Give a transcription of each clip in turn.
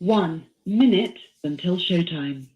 1 minute until showtime.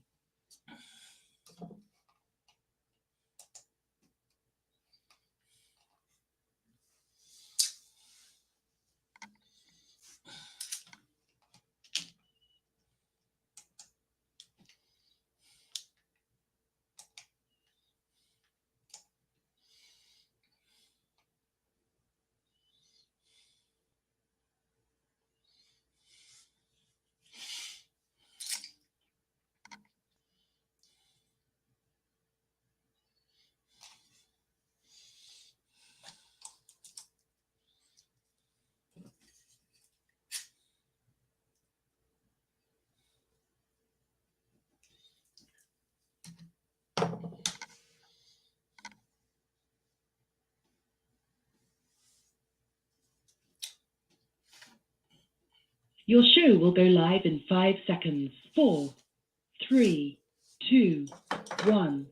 Your show will go live in 5 seconds. 4, 3, 2, 1.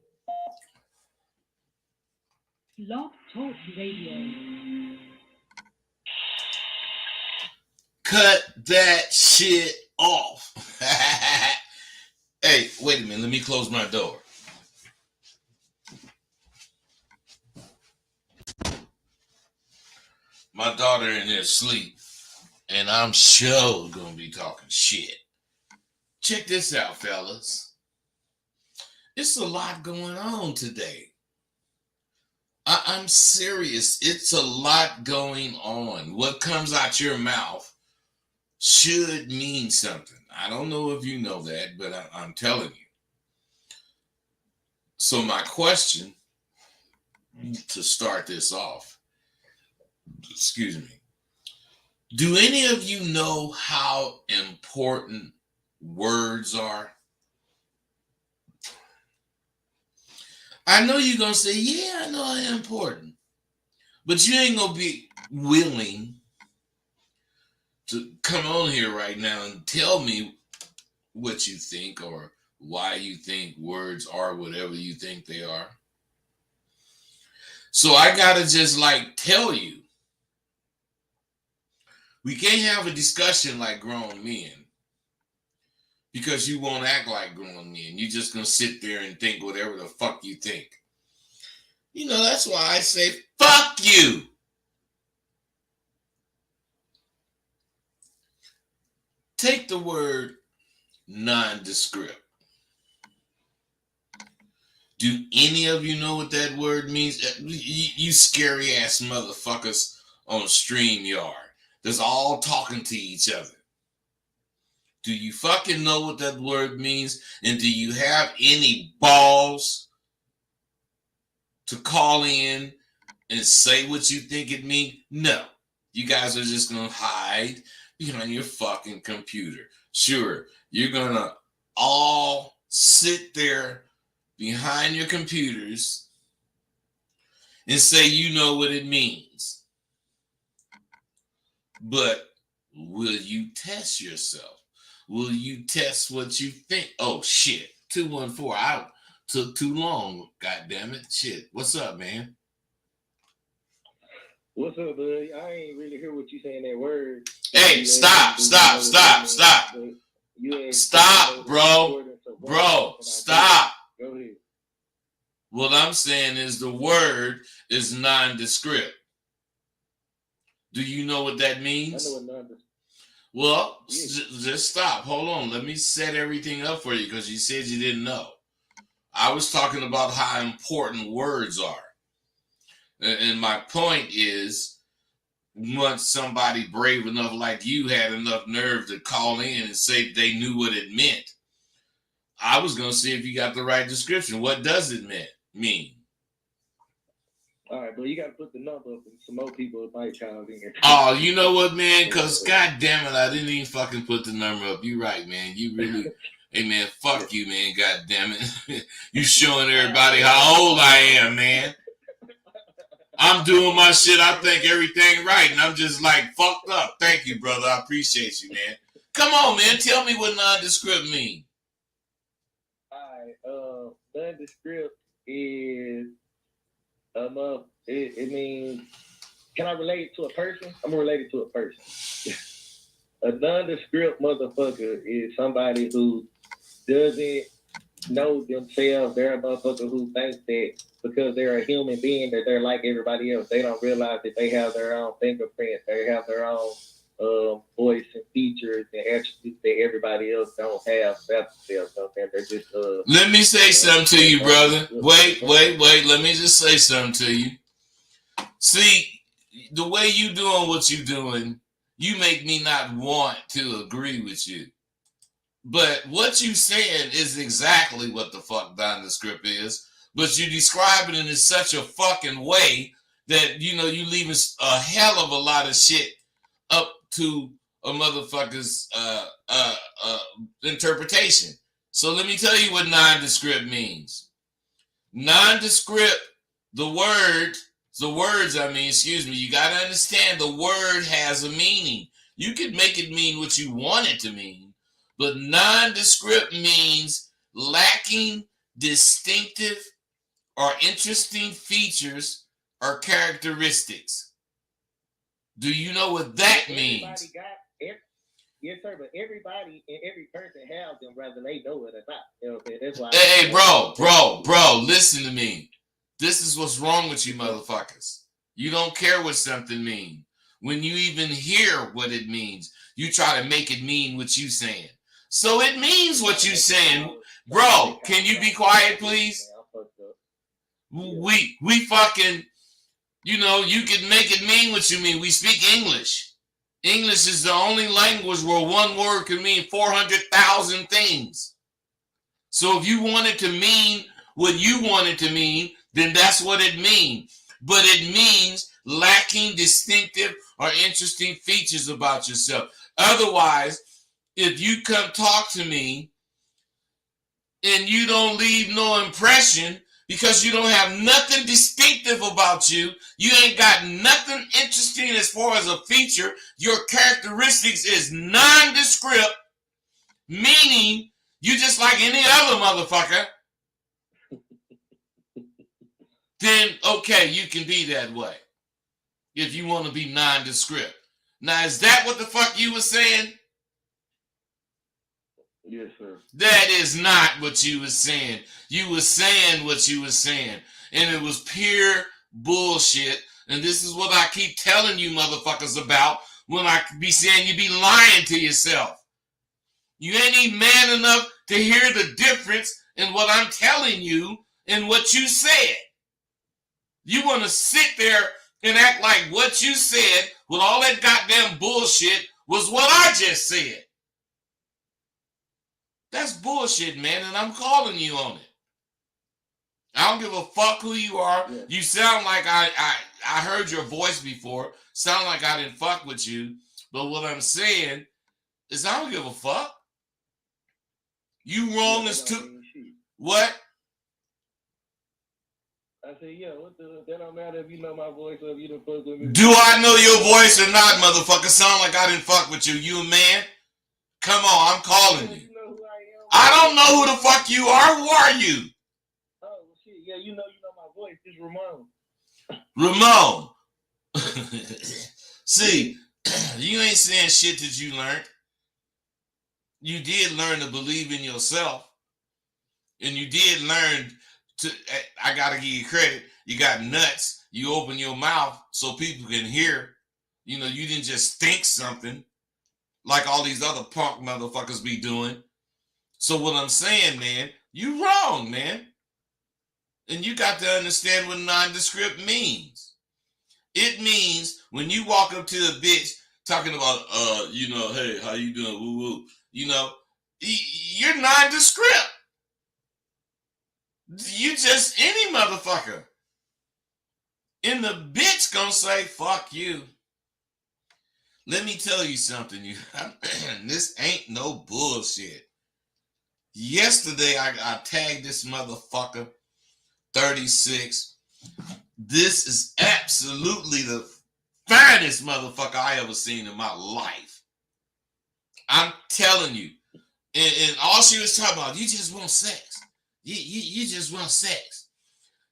Blog Talk Radio. Cut that shit off. Hey, wait a minute. Let me close my door. My daughter in there asleep, and I'm sure gonna be talking shit. Check this out, fellas. It's a lot going on today. I'm serious. It's a lot going on. What comes out your mouth should mean something. I don't know if you know that, but I'm telling you. So my question to start this off, excuse me, do any of you know how important words are? I know you're going to say, yeah, I know they're important, but you ain't going to be willing to come on here right now and tell me what you think or why you think words are whatever you think they are. So I got to just tell you, we can't have a discussion like grown men because you won't act like grown men. You're just going to sit there and think whatever the fuck you think. You know, that's why I say, fuck you. Take the word nondescript. Do any of you know what that word means? You scary ass motherfuckers on StreamYard that's all talking to each other. Do you fucking know what that word means? And do you have any balls to call in and say what you think it means? No. You guys are just going to hide behind your fucking computer. Sure, you're going to all sit there behind your computers and say you know what it means. But will you test yourself? Will you test what you think? Oh, shit. 214. I took too long. God damn it. Shit. What's up, man? What's up, bud? I ain't really hear what you saying that word. Hey, stop. Stop, bro. Bro, stop. Go ahead. What I'm saying is the word is nondescript. Do you know what that means? I know what nondescript. Well, just stop. Hold on. Let me set everything up for you because you said you didn't know. I was talking about how important words are. And my point is, once somebody brave enough like you had enough nerve to call in and say they knew what it meant, I was going to see if you got the right description. What does it mean? All right, but you got to put the number up and some more people might chime in. Oh, you know what, man? Because, God damn it, I didn't even fucking put the number up. You right, man. You really... Hey, man, fuck you, man. God damn it. You showing everybody how old I am, man. I'm doing my shit. I think everything right, and I'm just fucked up. Thank you, brother. I appreciate you, man. Come on, man. Tell me what nondescript mean. All right. Nondescript is... it means, can I relate it to a person? I'm gonna relate it to a person. A nondescript motherfucker is somebody who doesn't know themselves. They're a motherfucker who thinks that because they're a human being that they're like everybody else. They don't realize that they have their own fingerprint. They have their own voice and features and attributes that everybody else don't have about themselves. Okay? They're just Let me say something to you, brother. Wait. Let me just say something to you. See, the way you doing what you doing, you make me not want to agree with you. But what you saying is exactly what the fuck nondescript is. But you describe it in such a fucking way that, you know, you leaving a hell of a lot of shit up to a motherfucker's interpretation. So let me tell you what nondescript means. Nondescript, the words, you got to understand the word has a meaning. You can make it mean what you want it to mean, but nondescript means lacking distinctive or interesting features or characteristics. Do you know what that means? Yes, sir, but everybody and every person has them, whether they know it or not. You know what I'm saying? That's why. Hey, bro, listen to me. This is what's wrong with you motherfuckers. You don't care what something means. When you even hear what it means, you try to make it mean what you saying. So it means what you saying. Bro, can you be quiet, please? We fucking, you know, you can make it mean what you mean. We speak English. English is the only language where one word can mean 400,000 things. So if you want it to mean what you want it to mean, then that's what it means. But it means lacking distinctive or interesting features about yourself. Otherwise, if you come talk to me and you don't leave no impression because you don't have nothing distinctive about you, you ain't got nothing interesting as far as a feature, your characteristics is nondescript, meaning you just like any other motherfucker, then okay, you can be that way if you want to be nondescript. Now, is that what the fuck you were saying? Yes, sir. That is not what you were saying. You were saying what you were saying, and it was pure bullshit. And this is what I keep telling you motherfuckers about when I be saying you be lying to yourself. You ain't even man enough to hear the difference in what I'm telling you and what you said. You want to sit there and act like what you said with all that goddamn bullshit was what I just said. That's bullshit, man, and I'm calling you on it. I don't give a fuck who you are. Yeah. You sound like I heard your voice before. Sound like I didn't fuck with you. But what I'm saying is I don't give a fuck. You wrong as to what? I said, yeah, what the, that don't matter if you know my voice or if you don't fuck with me. Do I know your voice or not, motherfucker? Sound like I didn't fuck with you. You a man? Come on, I'm calling you. You know who I am? I don't know who the fuck you are. Who are you? Oh, shit. Yeah, you know my voice. It's Ramon. Ramon. See, you ain't saying shit that you learned. You did learn to believe in yourself. And you did learn to, I gotta give you credit. You got nuts. You open your mouth so people can hear. You know, you didn't just think something like all these other punk motherfuckers be doing. So what I'm saying, man, you wrong, man. And you got to understand what nondescript means. It means when you walk up to a bitch talking about, you know, hey, how you doing? Woo woo. You know, you're nondescript. You just any motherfucker. And the bitch gonna say, fuck you. Let me tell you something. This ain't no bullshit. Yesterday, I tagged this motherfucker, 36. This is absolutely the finest motherfucker I ever seen in my life. I'm telling you. And all she was talking about, you just want sex. You just want sex.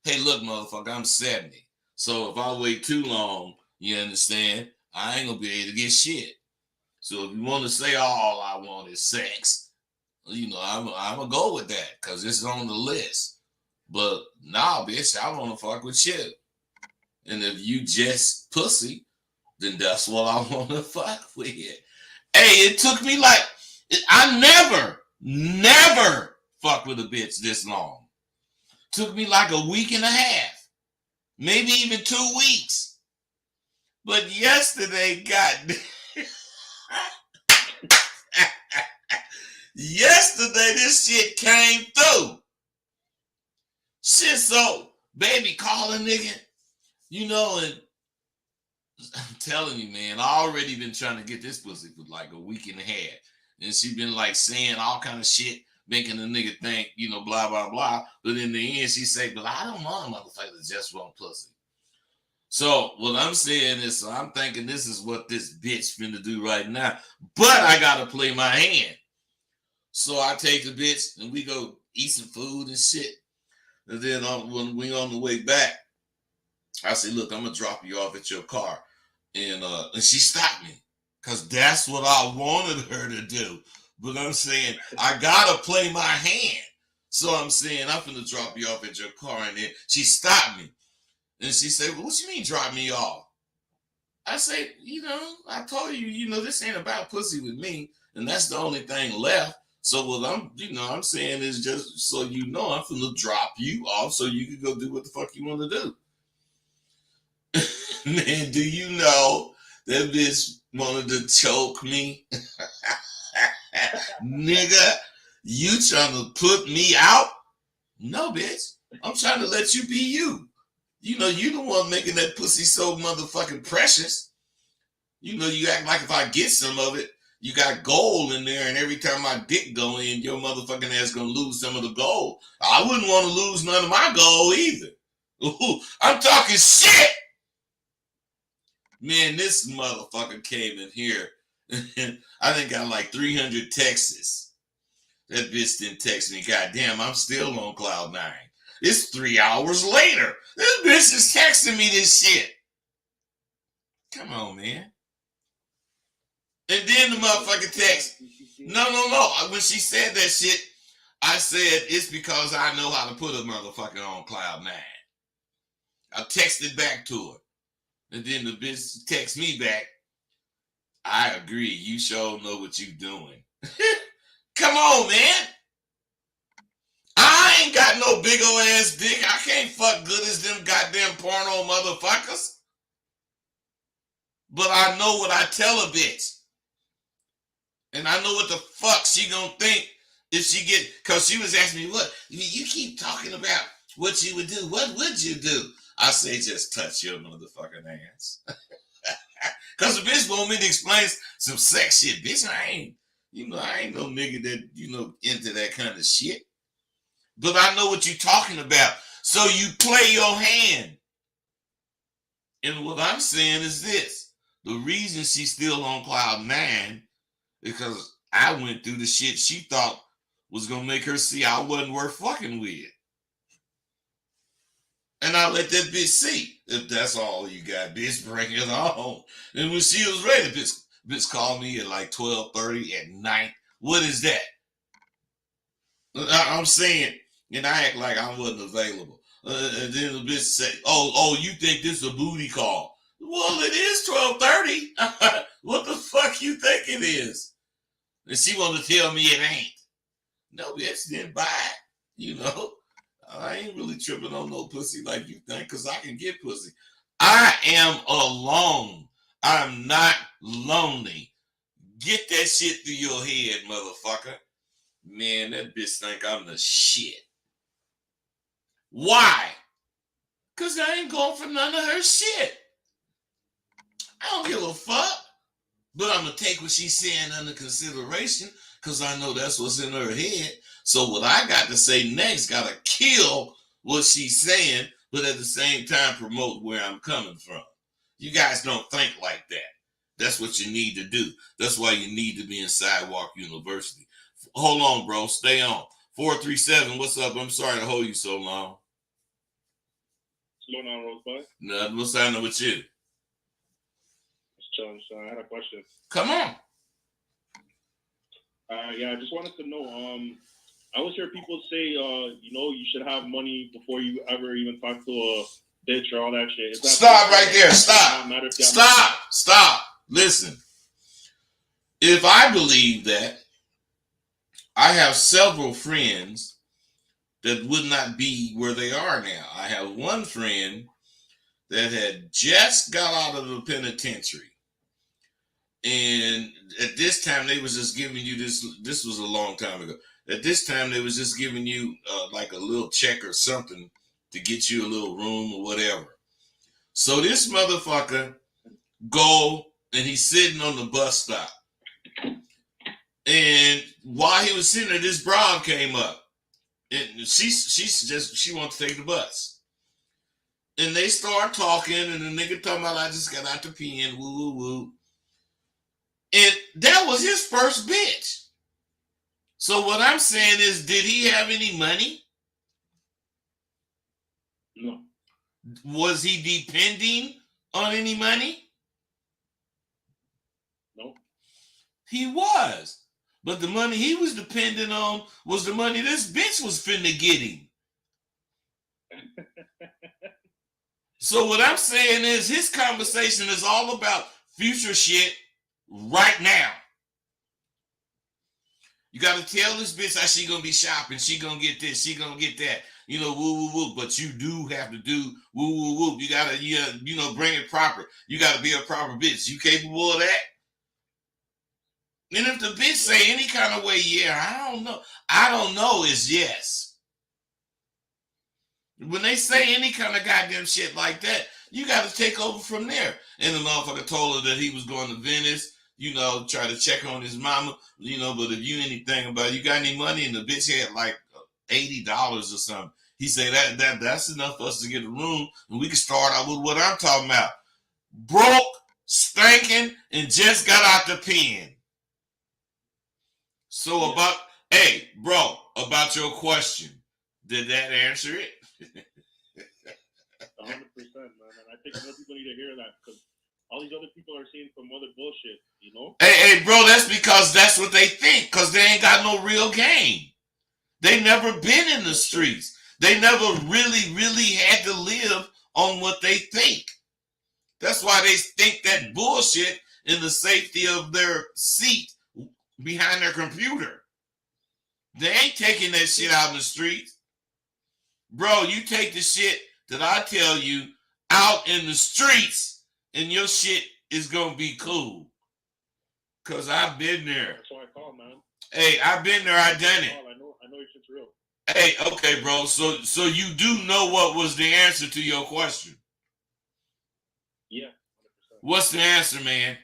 Hey, look, motherfucker, I'm 70. So if I wait too long, you understand, I ain't gonna be able to get shit. So if you want to say all I want is sex, you know, I'm gonna go with that because it's on the list. But nah, bitch, I want to fuck with you. And if you just pussy, then that's what I want to fuck with. Hey, it took me like I never fuck with a bitch this long. Took me like a week and a half, maybe even 2 weeks. But yesterday, yesterday this shit came through. Shit, so baby call a nigga, you know, and I'm telling you, man, I already been trying to get this pussy for like a week and a half. And she been like saying all kind of shit, making the nigga think, you know, blah, blah, blah. But in the end, she say, but I don't want a motherfucker that just want pussy. So what I'm saying is, so I'm thinking this is what this bitch finna do right now. But I gotta play my hand. So I take the bitch and we go eat some food and shit. And then when we on the way back, I say, look, I'm gonna drop you off at your car. And she stopped me. Cause that's what I wanted her to do. But I'm saying I gotta play my hand. So I'm saying I'm gonna drop you off at your car. And then she stopped me. And she said, well, what you mean drop me off? I say, you know, I told you, you know, this ain't about pussy with me. And that's the only thing left. So what I'm saying is just so you know, I'm finna drop you off so you can go do what the fuck you want to do. Man, do you know that bitch wanted to choke me? Nigga, you trying to put me out? No, bitch. I'm trying to let you be you. You know, you the one making that pussy so motherfucking precious. You know, you act like if I get some of it, you got gold in there, and every time my dick go in, your motherfucking ass gonna lose some of the gold. I wouldn't want to lose none of my gold either. Ooh, I'm talking shit. Man, this motherfucker came in here. I think got like 300 texts. That bitch didn't text me. Goddamn, I'm still on cloud 9. It's 3 hours later. This bitch is texting me this shit. Come on, man. And then the motherfucker text. No. When she said that shit, I said it's because I know how to put a motherfucker on cloud 9. I texted back to her. And then the bitch text me back. I agree. You sure know what you doing. Come on, man. I ain't got no big old ass dick. I can't fuck good as them goddamn porno motherfuckers. But I know what I tell a bitch. And I know what the fuck she gonna think if she get, cause she was asking me, what? You keep talking about what you would do. What would you do? I say, just touch your motherfucking ass. Cause the bitch want me to explain some sex shit. Bitch, I ain't no nigga that, into that kind of shit. But I know what you're talking about. So you play your hand. And what I'm saying is this. The reason she's still on cloud 9 because I went through the shit she thought was going to make her see I wasn't worth fucking with. And I let that bitch see. If that's all you got, bitch, bring it on. And when she was ready, bitch called me at like 12:30 at night. What is that? I'm saying, and I act like I wasn't available. And then the bitch say, oh, you think this is a booty call? Well, it is 12:30. What the fuck you think it is? And she wanted to tell me it ain't. No, bitch, didn't buy it. I ain't really tripping on no pussy like you think, because I can get pussy. I am alone. I'm not lonely. Get that shit through your head, motherfucker. Man, that bitch think I'm the shit. Why? Because I ain't going for none of her shit. I don't give a fuck. But I'm going to take what she's saying under consideration because I know that's what's in her head. So what I got to say next got to kill what she's saying, but at the same time promote where I'm coming from. You guys don't think like that. That's what you need to do. That's why you need to be in Sidewalk University. Hold on, bro. Stay on. 437, what's up? I'm sorry to hold you so long. What's going on, Rosebud? Nothing. What's happening with you? I had a question. Come on. Yeah, I just wanted to know. I always hear people say, you should have money before you ever even talk to a bitch or all that shit. Is that Stop true? right there. Does it Stop. not matter if you have money? Stop. Listen. If I believe that, I have several friends that would not be where they are now. I have one friend that had just got out of the penitentiary. And at this time, they was just giving you this was a long time ago. At this time, they was just giving you like a little check or something to get you a little room or whatever. So this motherfucker go and he's sitting on the bus stop. And while he was sitting there, this broad came up. And she wanted to take the bus. And they start talking, and the nigga talking about, I just got out the pen, woo, woo, woo. And that was his first bitch. So what I'm saying is, did he have any money? No. Was he depending on any money? No. He was. But the money he was depending on was the money this bitch was finna get him. So what I'm saying is, his conversation is all about future shit right now. You got to tell this bitch how she gonna be shopping. She gonna get this. She gonna get that. You know, woo, woo, woo. But you do have to do woo, woo, woo. You got to, bring it proper. You got to be a proper bitch. You capable of that? And if the bitch say any kind of way, yeah, I don't know. I don't know is yes. When they say any kind of goddamn shit like that, you got to take over from there. And the motherfucker told her that he was going to Venice, try to check on his mama, but if you anything about, you got any money? And the bitch had like $80 or something. He said that's enough for us to get a room, and we can start out with what I'm talking about. Broke, stinking, and just got out the pen. So about your question, did that answer it? 100%, man. And I think more people need to hear that, because all these other people are seeing some other bullshit, Hey, bro, that's because that's what they think, because they ain't got no real game. They never been in the streets. They never really, really had to live on what they think. That's why they think that bullshit in the safety of their seat behind their computer. They ain't taking that shit out in the streets. Bro, you take the shit that I tell you out in the streets, and your shit is gonna be cool. Cause I've been there. That's why I call, man. Hey, I've been there, I done it. I know your shit's real. Hey, okay, bro. So you do know what was the answer to your question? Yeah, 100%. What's the answer, man?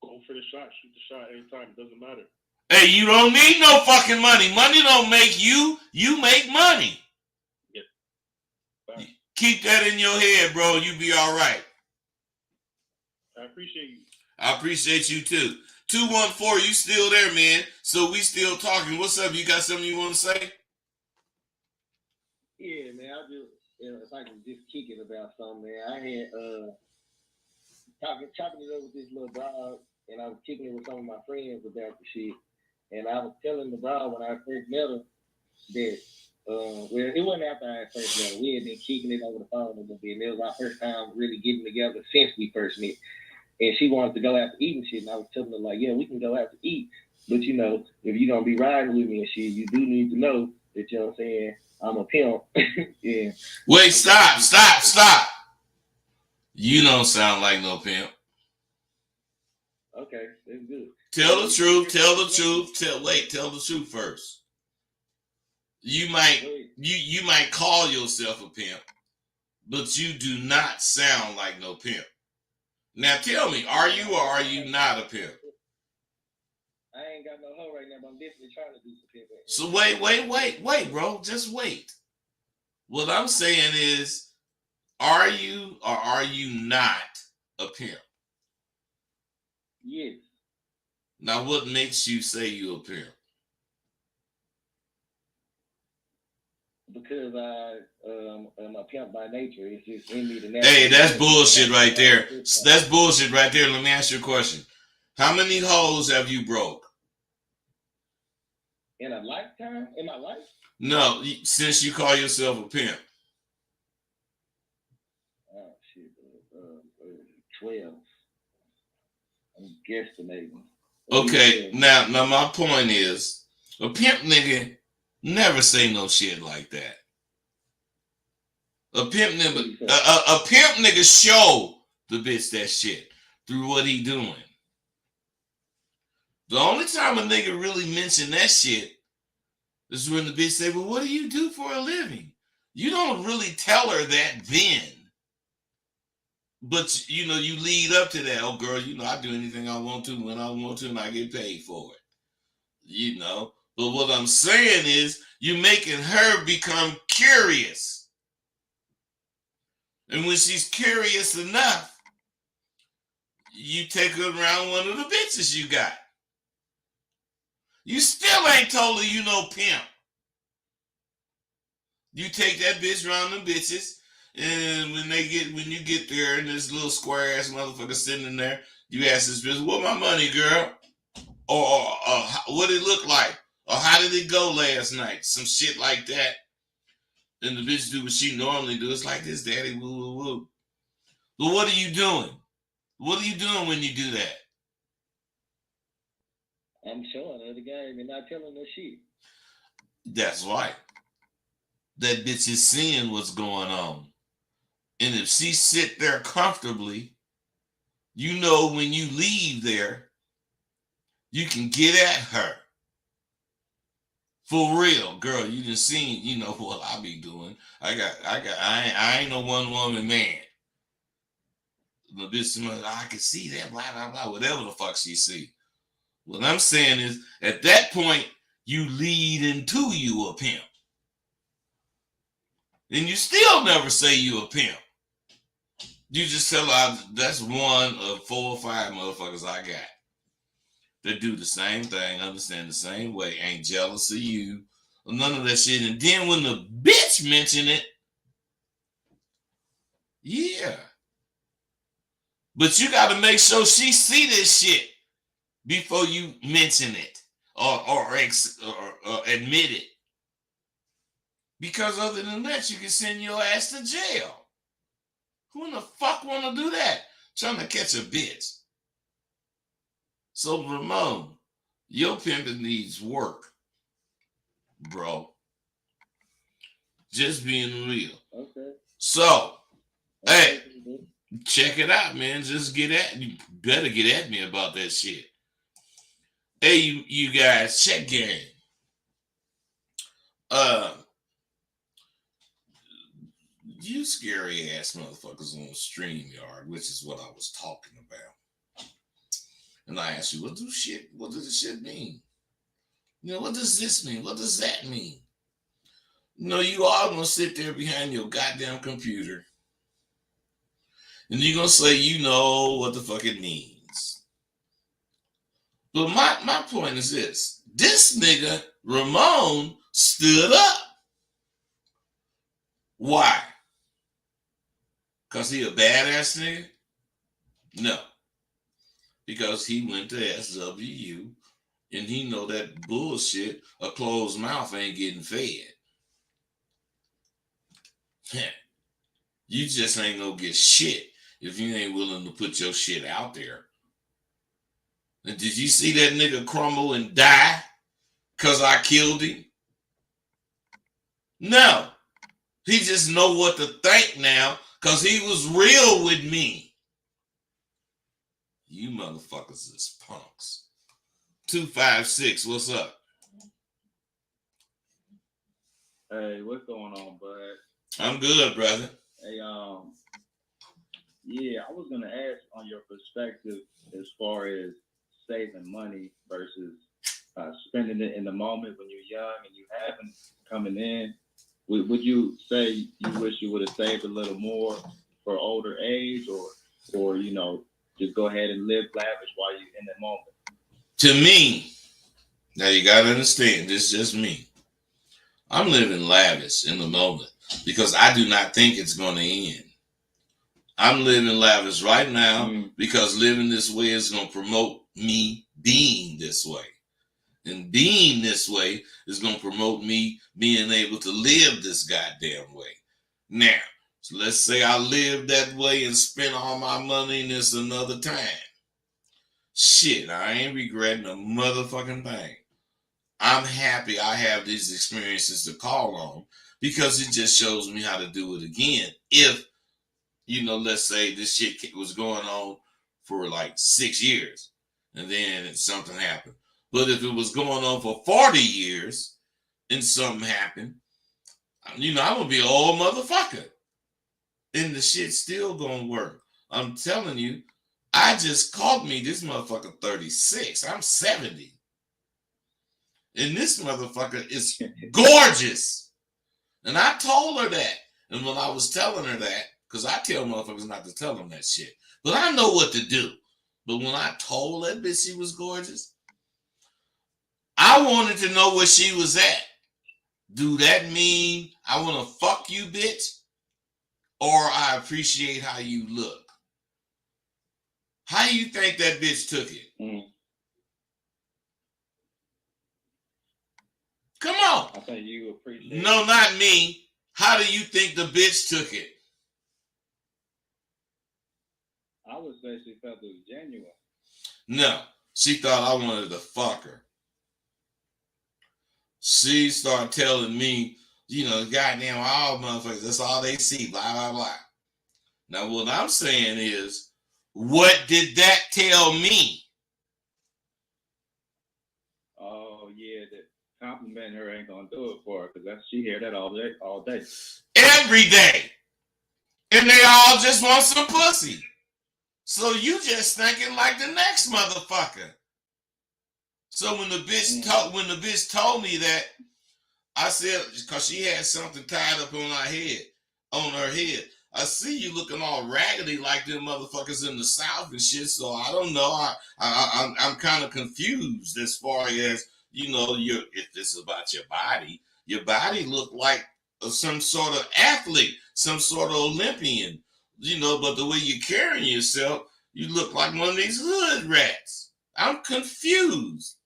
Go for the shot, shoot the shot anytime. It doesn't matter. Hey, you don't need no fucking money. Money don't make you. You make money. Yeah. Keep that in your head, bro. You be all right. I appreciate you. I appreciate you too. 214, you still there, man? So we still talking. What's up? You got something you want to say? Yeah, man. I just, if I can just kick it about something, man. I had chopping it up with this little dog, and I was kicking it with some of my friends about the shit. And I was telling the dog when I first met her that, it wasn't after I first met her. We had been kicking it over the phone a little bit, and it was our first time really getting together since we first met. And she wanted to go out to eat and shit, and I was telling her, like, yeah, we can go out to eat, but, if you're going to be riding with me and shit, you do need to know that, you know what I'm saying, I'm a pimp. Yeah. Wait, stop. You don't sound like no pimp. Okay, that's good. Tell the truth. Tell the truth first. You might call yourself a pimp, but you do not sound like no pimp. Now tell me, are you or are you not a pimp? I ain't got no hoe right now, but I'm definitely trying to do some pimp. So wait, bro. Just wait. What I'm saying is, are you or are you not a pimp? Yes. Now, what makes you say you a pimp? Because I'm a pimp by nature. It's just in me to. Hey, that's bullshit right there. That's bullshit right there. Let me ask you a question. How many hoes have you broke? In a lifetime? In my life? No, since you call yourself a pimp. Oh, shit. 12. I'm guesstimating. Okay, now my point is, a pimp nigga never say no shit like that. A pimp nigga show the bitch that shit through what he doing. The only time a nigga really mention that shit is when the bitch say, well, what do you do for a living? You don't really tell her that then. But, you know, you lead up to that. Oh, girl, you know, I do anything I want to when I want to and I get paid for it. You know. But what I'm saying is you're making her become curious. And when she's curious enough, you take her around one of the bitches you got. You still ain't told her you no pimp. You take that bitch around them bitches, and when you get there and this little square ass motherfucker sitting in there, you ask this bitch, "What my money, girl?" Or what it look like? Or how did it go last night? Some shit like that. And the bitch do what she normally do. It's like this, daddy, woo, woo, woo. But what are you doing? What are you doing when you do that? I'm showing her the game and not telling her shit. That's right. That bitch is seeing what's going on. And if she sit there comfortably, you know when you leave there, you can get at her. For real, girl, you just seen, you know what I be doing. I ain't no one woman man. The bitch, I can see that, blah, blah, blah, whatever the fuck she see. What I'm saying is, at that point, you lead into you a pimp. And you still never say you a pimp. You just tell her, that's one of 4 or 5 motherfuckers I got that do the same thing, understand the same way, ain't jealous of you, or none of that shit. And then when the bitch mention it, yeah. But you got to make sure she see this shit before you mention it or admit it. Because other than that, you can send your ass to jail. Who in the fuck want to do that? Trying to catch a bitch. So, Ramon, your pimping needs work, bro. Just being real. Okay. So, hey, check it out, man. Just you better get at me about that shit. Hey, you guys, check game. You scary ass motherfuckers on StreamYard, which is what I was talking about. And I asked you, what does this shit mean? You know, what does this mean? What does that mean? You know, you all gonna sit there behind your goddamn computer and you're gonna say you know what the fuck it means. But my point is this. This nigga, Ramon, stood up. Why? Because he a badass nigga? No. Because he went to SWU and he know that bullshit, a closed mouth ain't getting fed. You just ain't gonna get shit if you ain't willing to put your shit out there. And did you see that nigga crumble and die because I killed him? No. He just know what to think now because he was real with me. You motherfuckers is punks. 256, what's up? Hey, what's going on, bud? I'm good, brother. Hey, yeah, I was gonna ask on your perspective as far as saving money versus spending it in the moment when you're young and you haven't coming in. Would you say you wish you would have saved a little more for older age, or you know, just go ahead and live lavish while you're in the moment? To me, now you gotta understand, this is just me. I'm living lavish in the moment because I do not think it's going to end. I'm living lavish right now because living this way is going to promote me being this way. And being this way is going to promote me being able to live this goddamn way. Now, so let's say I live that way and spend all my money and this another time. Shit, I ain't regretting a motherfucking thing. I'm happy I have these experiences to call on because it just shows me how to do it again. If, let's say this shit was going on for like 6 years and then something happened. But if it was going on for 40 years and something happened, I'm going to be an old motherfucker. And the shit's still going to work. I'm telling you, I just called me this motherfucker 36. I'm 70. And this motherfucker is gorgeous. And I told her that. And when I was telling her that, because I tell motherfuckers not to tell them that shit. But I know what to do. But when I told that bitch she was gorgeous, I wanted to know where she was at. Do that mean I want to fuck you, bitch? Or I appreciate how you look? How do you think that bitch took it? Come on. I think you appreciate. No, not me. How do you think the bitch took it? I would say she felt it was genuine. No, she thought I wanted to fuck her. She started telling me, goddamn, all motherfuckers, that's all they see, blah, blah, blah. Now, what I'm saying is, what did that tell me? Oh, yeah, that complimenting her ain't going to do it for her because she hear that all day. Every day. And they all just want some pussy. So you just thinking like the next motherfucker. So when the bitch told me that, I said, because she had something tied up on her head. I see you looking all raggedy like them motherfuckers in the South and shit. So I don't know. I'm kind of confused as far as if this is about your body. Your body look like some sort of athlete, some sort of Olympian. But the way you're carrying yourself, you look like one of these hood rats. I'm confused.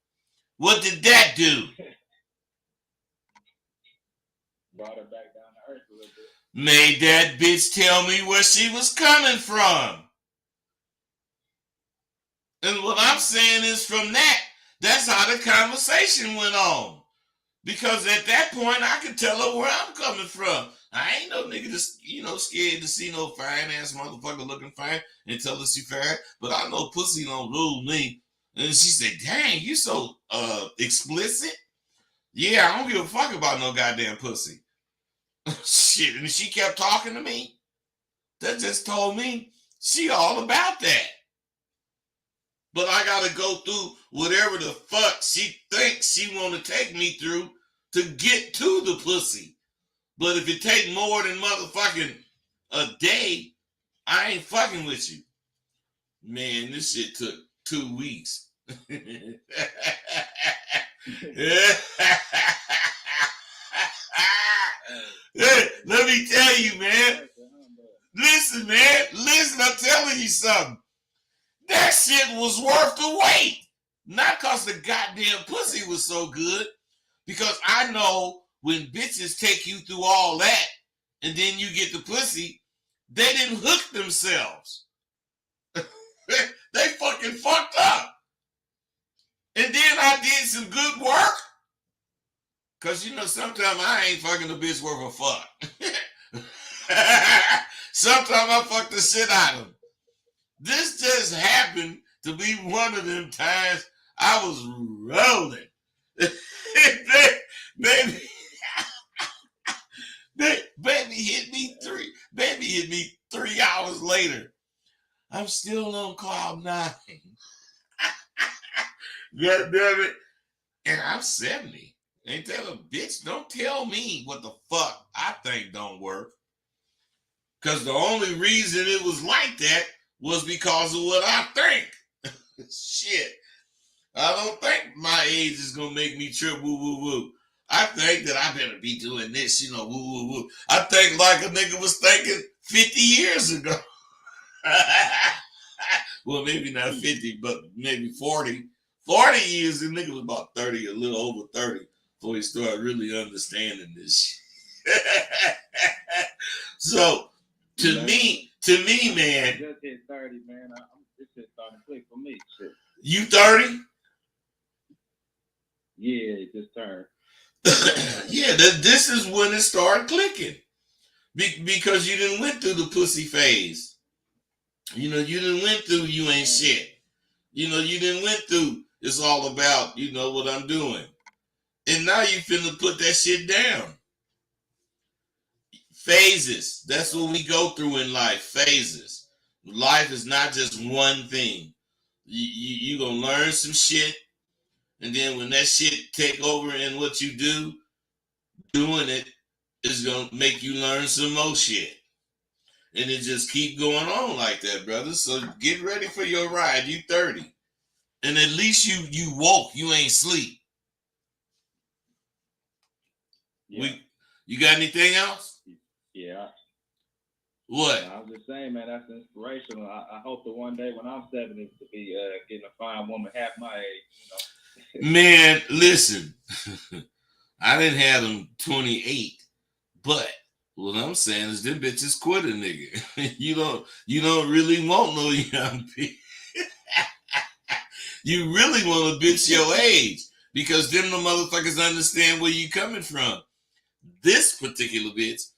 What did that do? Brought her back down to earth a little bit. Made that bitch tell me where she was coming from. And what I'm saying is from that's how the conversation went on. Because at that point, I could tell her where I'm coming from. I ain't no nigga that's, scared to see no fine-ass motherfucker looking fine and tell her she fine. But I know pussy don't rule me. And she said, dang, you so explicit? Yeah, I don't give a fuck about no goddamn pussy. Shit, and she kept talking to me. That just told me she all about that. But I gotta go through whatever the fuck she thinks she wanna take me through to get to the pussy. But if it take more than motherfucking a day, I ain't fucking with you. Man, this shit took 2 weeks. Let me tell you, man. Listen, I'm telling you something. That shit was worth the wait. Not because the goddamn pussy was so good, because I know when bitches take you through all that and then you get the pussy, they didn't hook themselves. They fucking fucked up. And then I did some good work. Because, sometimes I ain't fucking a bitch worth a fuck. Sometimes I fuck the shit out of them. This just happened to be one of them times I was rolling. Baby hit me 3 hours later. I'm still on cloud 9. God damn it. And I'm 70. Ain't that a bitch? Don't tell me what the fuck I think don't work. Because the only reason it was like that was because of what I think. Shit. I don't think my age is going to make me trip woo woo woo. I think that I better be doing this, woo woo woo. I think like a nigga was thinking 50 years ago. Well, maybe not 50, but maybe 40. 40 years, the nigga was about 30, a little over 30, before he started really understanding this shit. So, to me, I man, just hit 30, man. This shit starting to click for me. Shit. you 30? Yeah, it just turned. Yeah, this is when it started clicking. Because you didn't went through the pussy phase. You know, you didn't went through you ain't shit. You know, you didn't went through it's all about, you know, what I'm doing. And now you finna put that shit down. Phases. That's what we go through in life. Phases. Life is not just one thing. You gonna learn some shit, and then when that shit take over in what you do, doing it is gonna make you learn some more shit. And it just keep going on like that, brother. So get ready for your ride. You 30. And at least you woke. You ain't sleep. Yeah. You got anything else? Yeah. What? I was just saying, man, that's inspirational. I hope that one day when I'm 70 to be getting a fine woman half my age, you know. Man, listen. I didn't have them 28, but what I'm saying is them bitches quit a nigga. you don't really want no young bitch. You really want a bitch your age, because them the motherfuckers understand where you coming from. This particular bitch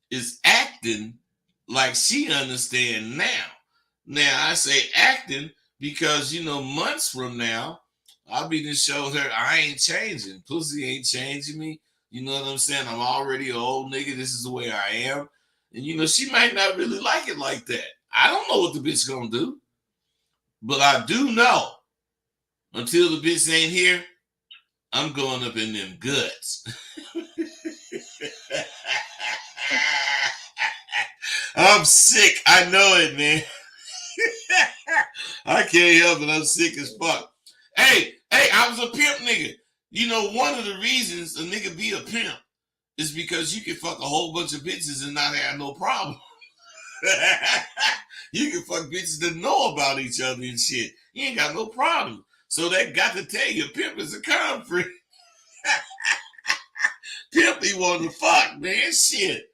is acting like she understand now. Now I say acting because, you know, months from now, I'll be just showed her I ain't changing. Pussy ain't changing me. You know what I'm saying? I'm already an old nigga. This is the way I am. And, you know, she might not really like it like that. I don't know what the bitch gonna do. But I do know, until the bitch ain't here, I'm going up in them guts. I'm sick. I know it, man. I can't help it. I'm sick as fuck. Hey, I was a pimp nigga. You know, one of the reasons a nigga be a pimp is because you can fuck a whole bunch of bitches and not have no problem. You can fuck bitches that know about each other and shit. You ain't got no problem. So that got to tell you, pimp is a con freak. Pimp, he want to fuck, man. Shit.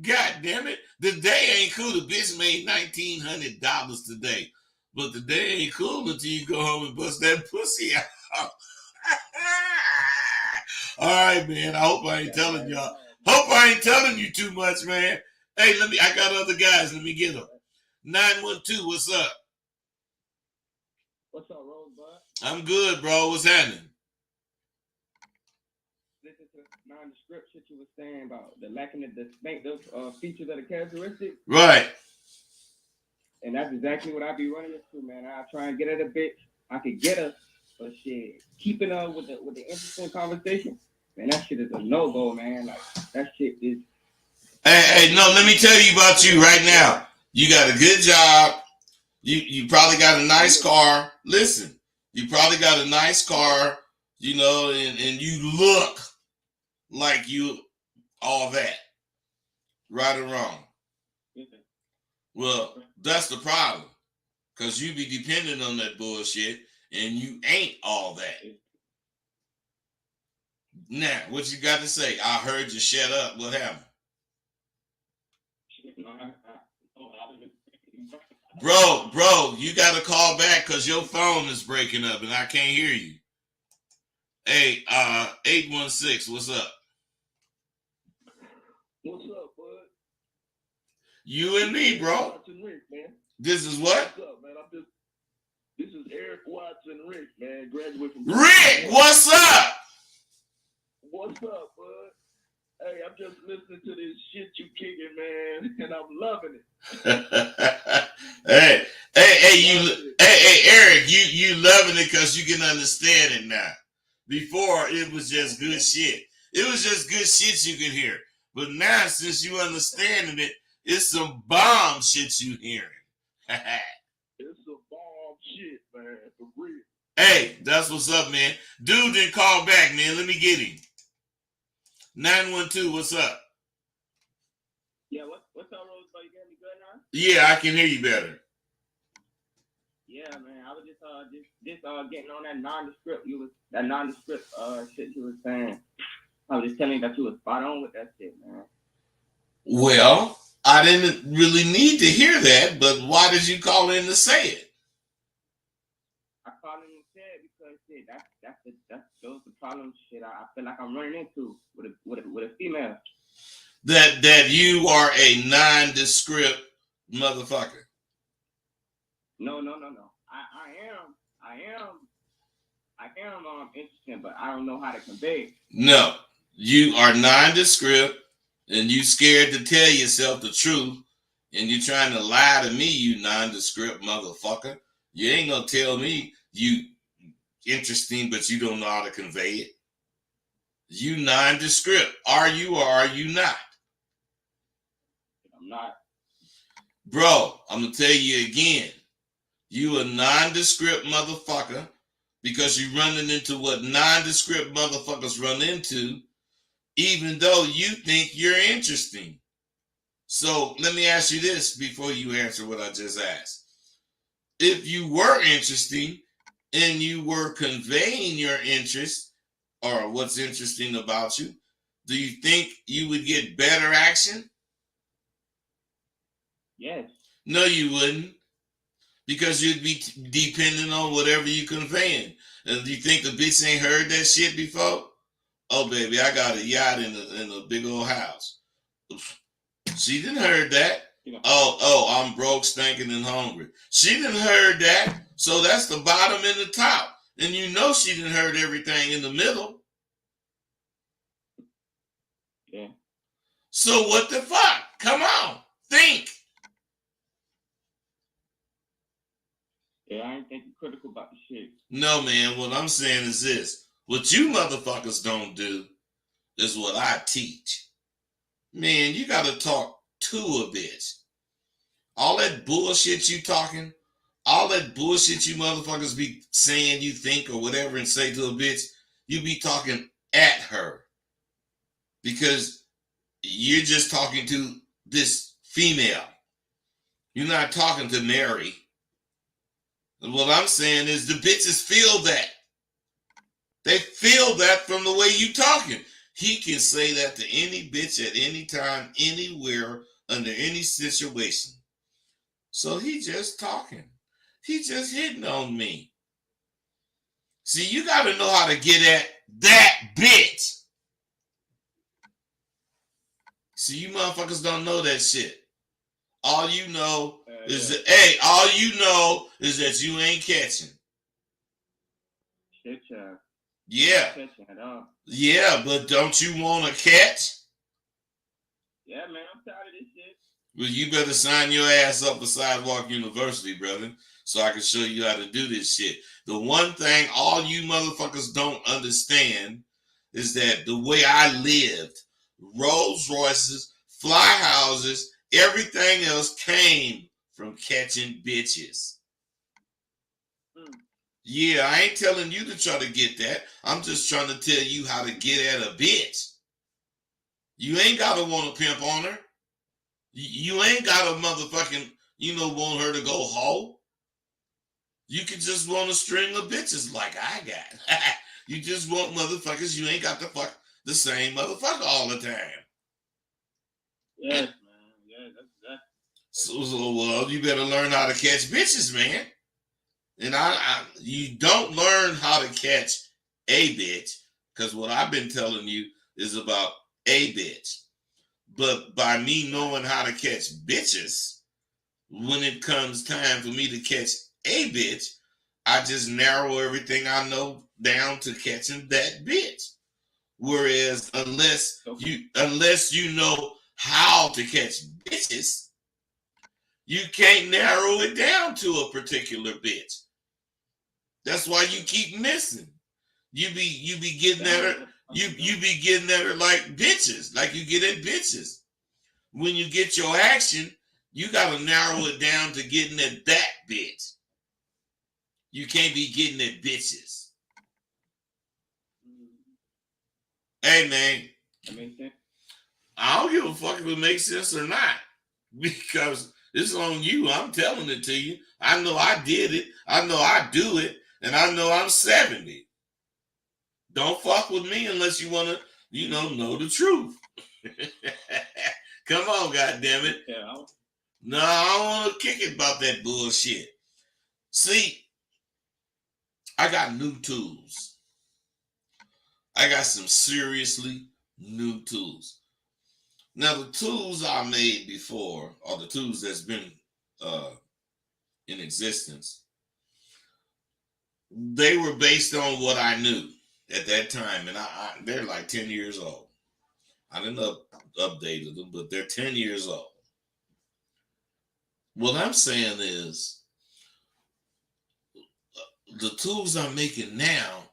God damn it. The day ain't cool. The bitch made $1,900 today. But the day ain't cool until you go home and bust that pussy out. All right, man. I hope I ain't telling y'all. Hope I ain't telling you too much, man. Hey, I got other guys. Let me get them. 912, what's up? What's up, Rosebud? I'm good, bro. What's happening? Listen to nondescript shit you were saying about the lacking of distinctive features of the characteristic. Right. And that's exactly what I be running into, man. I try and get at a bitch. I could get her, but shit, keeping her with the interesting conversation, man, that shit is a no-go, man. Like, that shit is... Hey, no, let me tell you about you right now. You got a good job. You probably got a nice car. Listen, you probably got a nice car, you know, and you look like you all that. Right or wrong? Well, that's the problem. Because you be dependent on that bullshit and you ain't all that. Now, what you got to say? I heard you shut up. What happened? Bro, you got to call back because your phone is breaking up and I can't hear you. Hey, 816, what's up? What's up, bud? You and me, bro. Watson Rick, man. This is what? What's up, man? This is Eric Watson Rick, man. Graduate from Rick, what's up? What's up, bud? Hey, I'm just listening to this shit you kicking, man, and I'm loving it. hey, Eric, you loving it because you can understand it now. Before, it was just good shit. It was just good shit you could hear. But now, since you understanding it, it's some bomb shit you hearing. It's some bomb shit, man, for real. Hey, that's what's up, man. Dude didn't call back, man. Let me get him. 912, what's up? Yeah, what's up, Rosebud? You getting me good now? Yeah, I can hear you better. getting on that nondescript shit you was saying. I was just telling you that you was spot on with that shit, man. Well, I didn't really need to hear that, but why did you call in to say it? I called him and said because shit, that's those the problems shit I feel like I'm running into with a female. That you are a nondescript motherfucker. No. I am interested, but I don't know how to convey it. No, you are nondescript and you scared to tell yourself the truth and you trying to lie to me, you nondescript motherfucker. You ain't gonna tell me you interesting, but you don't know how to convey it. You nondescript. Are you or are you not? I'm not. Bro, I'm gonna tell you again. You a nondescript motherfucker because you're running into what nondescript motherfuckers run into, even though you think you're interesting. So let me ask you this before you answer what I just asked. If you were interesting and you were conveying your interest or what's interesting about you, do you think you would get better action? Yes. No, you wouldn't. Because you'd be depending on whatever you conveying. And do you think the bitch ain't heard that shit before? Oh, baby, I got a yacht in a big old house. She didn't heard that. Oh, I'm broke, stinking, and hungry. She didn't heard that. So that's the bottom and the top. And you know she didn't heard everything in the middle. Yeah. So what the fuck? Come on, think. Yeah, I ain't thinking critical about the shit. No, man, what I'm saying is this. What you motherfuckers don't do is what I teach. Man, you gotta talk to a bitch. All that bullshit you talking, all that bullshit you motherfuckers be saying you think or whatever and say to a bitch, you be talking at her. Because you're just talking to this female. You're not talking to Mary. And what I'm saying is the bitches feel that. They feel that from the way you talking. He can say that to any bitch at any time, anywhere, under any situation. So he just talking. He just hitting on me. See, you got to know how to get at that bitch. See, you motherfuckers don't know that shit. All you know is that, hey, all you know is that you ain't catching. Shit, child. Yeah. Catching at all. Yeah, but don't you want to catch? Yeah, man, I'm tired of this shit. Well, you better sign your ass up for Sidewalk University, brother, so I can show you how to do this shit. The one thing all you motherfuckers don't understand is that the way I lived, Rolls Royces, fly houses, everything else came from catching bitches. Yeah, I ain't telling you to try to get that. I'm just trying to tell you how to get at a bitch. You ain't got to want to pimp on her. You ain't got to motherfucking, want her to go hoe. You can just want a string of bitches like I got. You just want motherfuckers. You ain't got to fuck the same motherfucker all the time. Yes, man. Yeah, that's So well, you better learn how to catch bitches, man. And you don't learn how to catch a bitch, because what I've been telling you is about a bitch. But by me knowing how to catch bitches, when it comes time for me to catch a bitch, I just narrow everything I know down to catching that bitch. Whereas unless you know how to catch bitches, you can't narrow it down to a particular bitch. That's why you keep missing. You be getting at her. You be getting at her like bitches, like you get at bitches. When you get your action, you gotta narrow it down to getting at that bitch. You can't be getting at bitches. Hey man, that makes sense. I don't give a fuck if it makes sense or not, because it's on you. I'm telling it to you. I know I did it. I know I do it. And I know I'm 70. Don't fuck with me unless you want to, know the truth. Come on, goddammit. Yeah, No, I don't want to kick it about that bullshit. See, I got new tools. I got some seriously new tools. Now, the tools I made before, or the tools that's been in existence, they were based on what I knew at that time, and they're like 10 years old. I didn't update them, but they're 10 years old. What I'm saying is, the tools I'm making now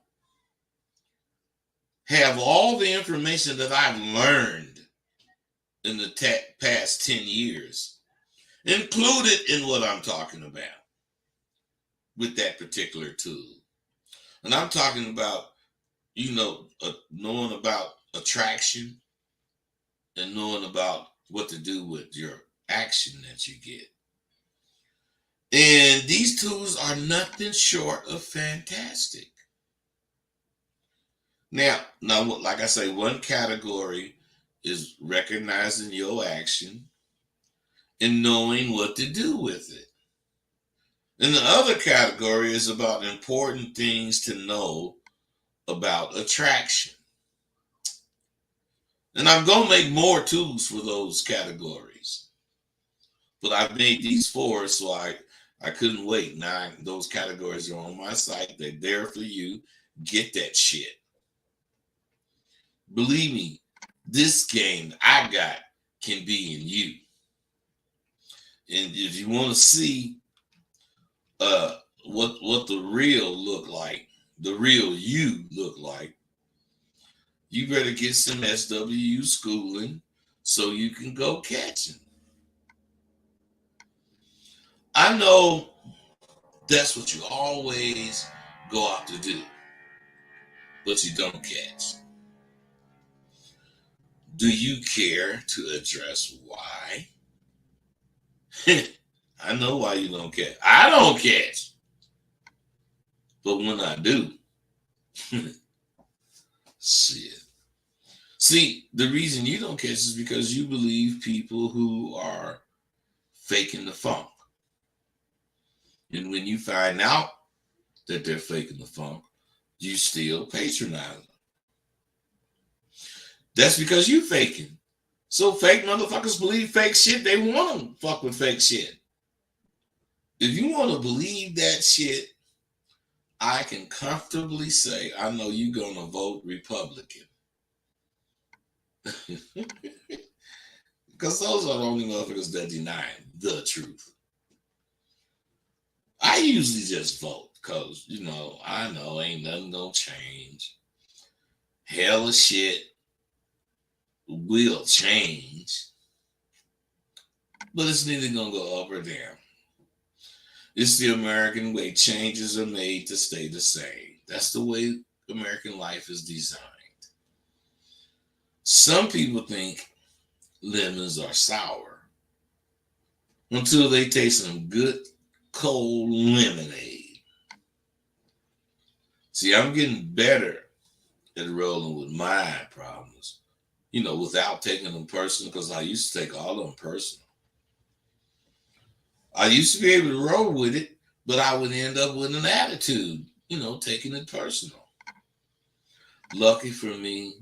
have all the information that I've learned in the past 10 years included in what I'm talking about with that particular tool. And I'm talking about, knowing about attraction and knowing about what to do with your action that you get. And these tools are nothing short of fantastic. Now, like I say, one category is recognizing your action and knowing what to do with it. And the other category is about important things to know about attraction. And I'm going to make more tools for those categories. But I've made these 4, so I couldn't wait. Now, those categories are on my site. They're there for you. Get that shit. Believe me, this game I got can be in you. And if you want to see what the real look like, the real you look like, you better get some SWU schooling so you can go catching. I know that's what you always go out to do, but you don't catch. Do you care to address why? I know why you don't catch. I don't catch. But when I do, shit. See, the reason you don't catch is because you believe people who are faking the funk. And when you find out that they're faking the funk, you still patronize them. That's because you faking. So fake motherfuckers believe fake shit. They want to fuck with fake shit. If you want to believe that shit, I can comfortably say I know you're going to vote Republican. Because those are the only motherfuckers that deny the truth. I usually just vote because, I know ain't nothing going to change. Hell of shit will change. But it's neither going to go up or down. It's the American way. Changes are made to stay the same. That's the way American life is designed. Some people think lemons are sour until they taste some good cold lemonade. See, I'm getting better at rolling with my problems, without taking them personal, because I used to take all of them personal. I used to be able to roll with it, but I would end up with an attitude, taking it personal. Lucky for me,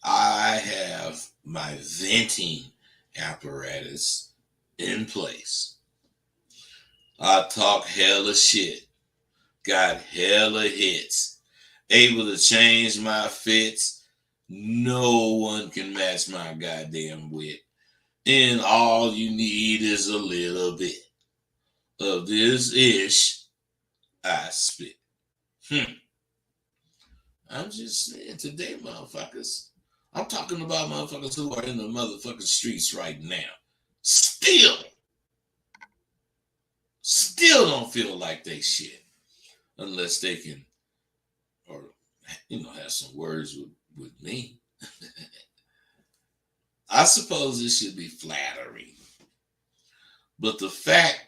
I have my venting apparatus in place. I talk hella shit, got hella hits, able to change my fits. No one can match my goddamn wit. And all you need is a little bit of this ish I spit. I'm just saying today, motherfuckers. I'm talking about motherfuckers who are in the motherfucking streets right now. Still don't feel like they shit. Unless they can, or, have some words with me. I suppose it should be flattering. But the fact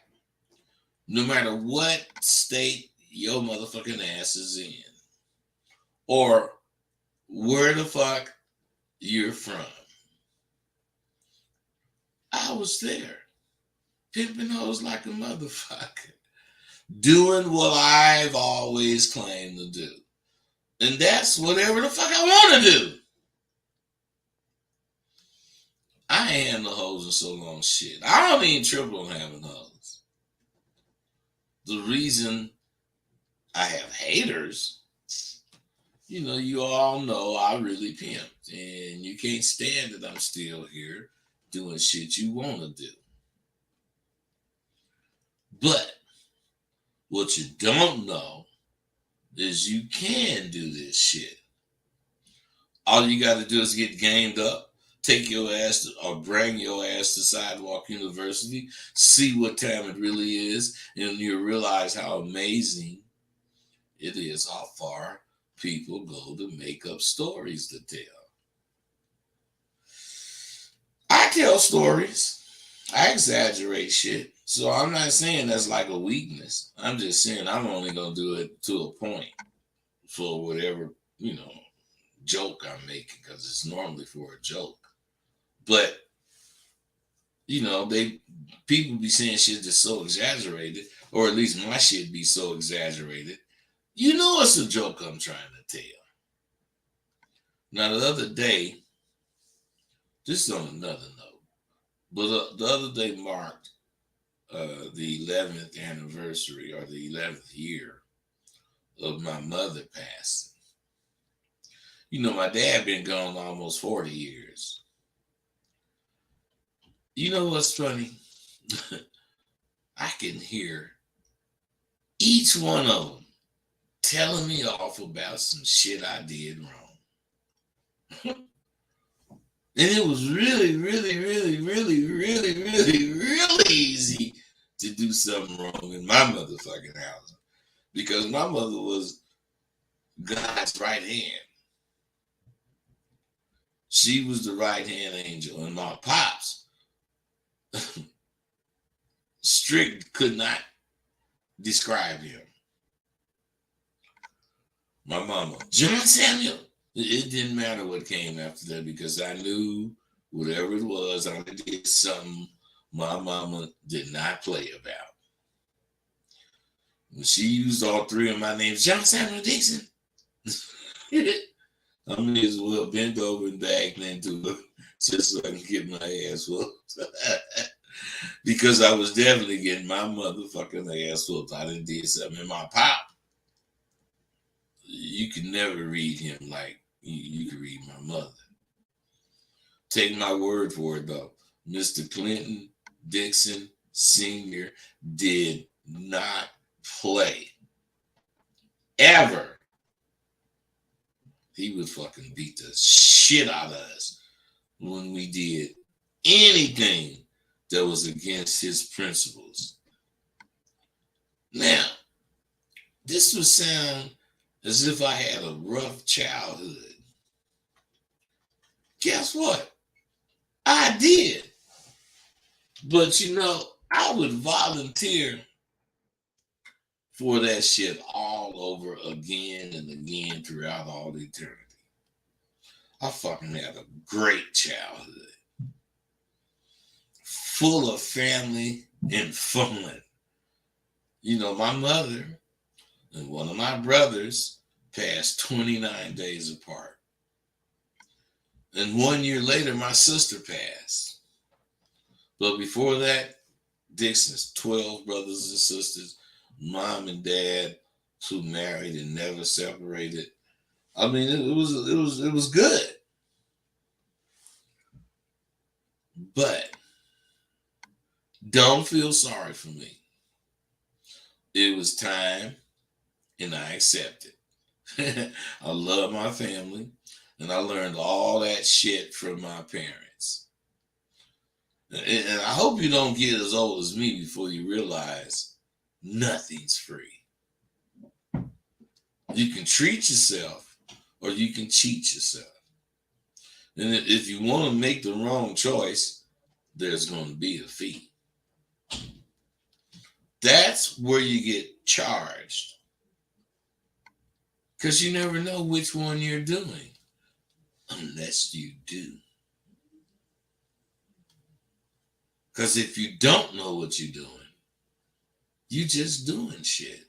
no matter what state your motherfucking ass is in, or where the fuck you're from. I was there, pimping hoes like a motherfucker, doing what I've always claimed to do. And that's whatever the fuck I want to do. I ain't had no hoes in so long shit. I don't even triple on having hoes. The reason I have haters, you know, you all know I really pimped. And you can't stand that I'm still here doing shit you want to do. But what you don't know is you can do this shit. All you got to do is get gamed up, take your ass to, or bring your ass to Sidewalk University, see what time it really is, and you'll realize how amazing it is, how far people go to make up stories to tell. I tell stories. I exaggerate shit. So I'm not saying that's like a weakness. I'm just saying I'm only going to do it to a point for whatever, you know, joke I'm making, because it's normally for a joke. But, you know, people be saying shit that's so exaggerated, or at least my shit be so exaggerated. You know it's a joke I'm trying to tell. Now, the other day, just on another note, but the other day marked the 11th anniversary, or the 11th year of my mother passing. You know, my dad been gone almost 40 years. You know what's funny? I can hear each one of them telling me off about some shit I did wrong. And it was really, really, really, really, really, really, really easy to do something wrong in my motherfucking house. Because my mother was God's right hand. She was the right hand angel. And my pops, strict, could not describe him. My mama, John Samuel. It didn't matter what came after that, because I knew whatever it was, I did something my mama did not play about. When she used all three of my names, John Samuel Dixon, I may as well bend over and back into her just so I can get my ass whooped. Because I was definitely getting my motherfucking ass whooped. I done did something. And my pop, you can never read him like you can read my mother. Take my word for it, though. Mr. Clinton Dixon Sr. did not play. Ever. He would fucking beat the shit out of us when we did anything that was against his principles. Now, this would sound as if I had a rough childhood. Guess what? I did. But you know, I would volunteer for that shit all over again and again throughout all eternity. I fucking had a great childhood. Full of family and fun. You know, my mother and one of my brothers passed 29 days apart. And 1 year later, my sister passed. But before that, Dixon's 12 brothers and sisters, mom and dad, who married and never separated. I mean, it was good. But don't feel sorry for me. It was time, and I accepted. I love my family, and I learned all that shit from my parents. And I hope you don't get as old as me before you realize nothing's free. You can treat yourself, or you can cheat yourself. And if you want to make the wrong choice, there's going to be a fee. That's where you get charged. Because you never know which one you're doing unless you do. Because if you don't know what you're doing, you just doing shit.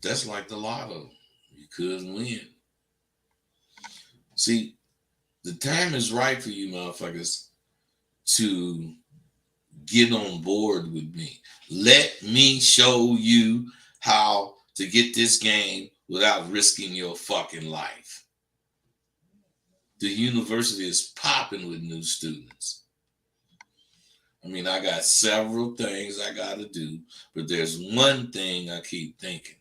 That's like the lotto. You could win. See, the time is right for you motherfuckers to get on board with me. Let me show you how to get this game without risking your fucking life. The university is popping with new students. I mean, I got several things I got to do, but there's one thing I keep thinking.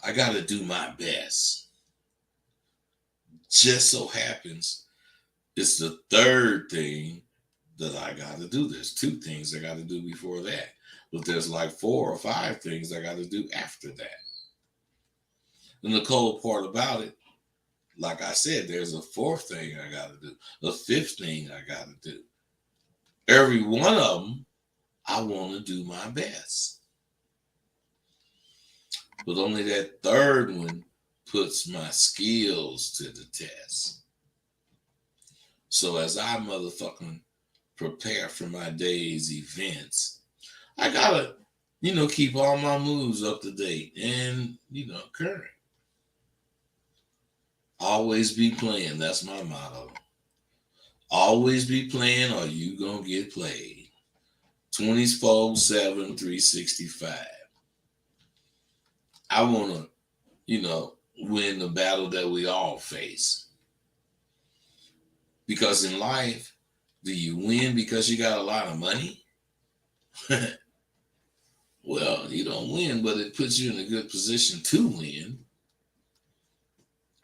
I got to do my best. Just so happens it's the third thing that I got to do. There's 2 things I got to do before that, but there's like 4 or 5 things I got to do after that. And the cold part about it, like I said, there's a 4th thing I got to do, a 5th thing I got to do. Every one of them, I want to do my best. But only that 3rd one puts my skills to the test. So as I motherfucking prepare for my day's events, I gotta, keep all my moves up to date and, current. Always be playing. That's my motto. Always be playing or you gonna get played. 24/7, 365. I wanna, win the battle that we all face. Because in life, do you win because you got a lot of money? Well, you don't win, but it puts you in a good position to win.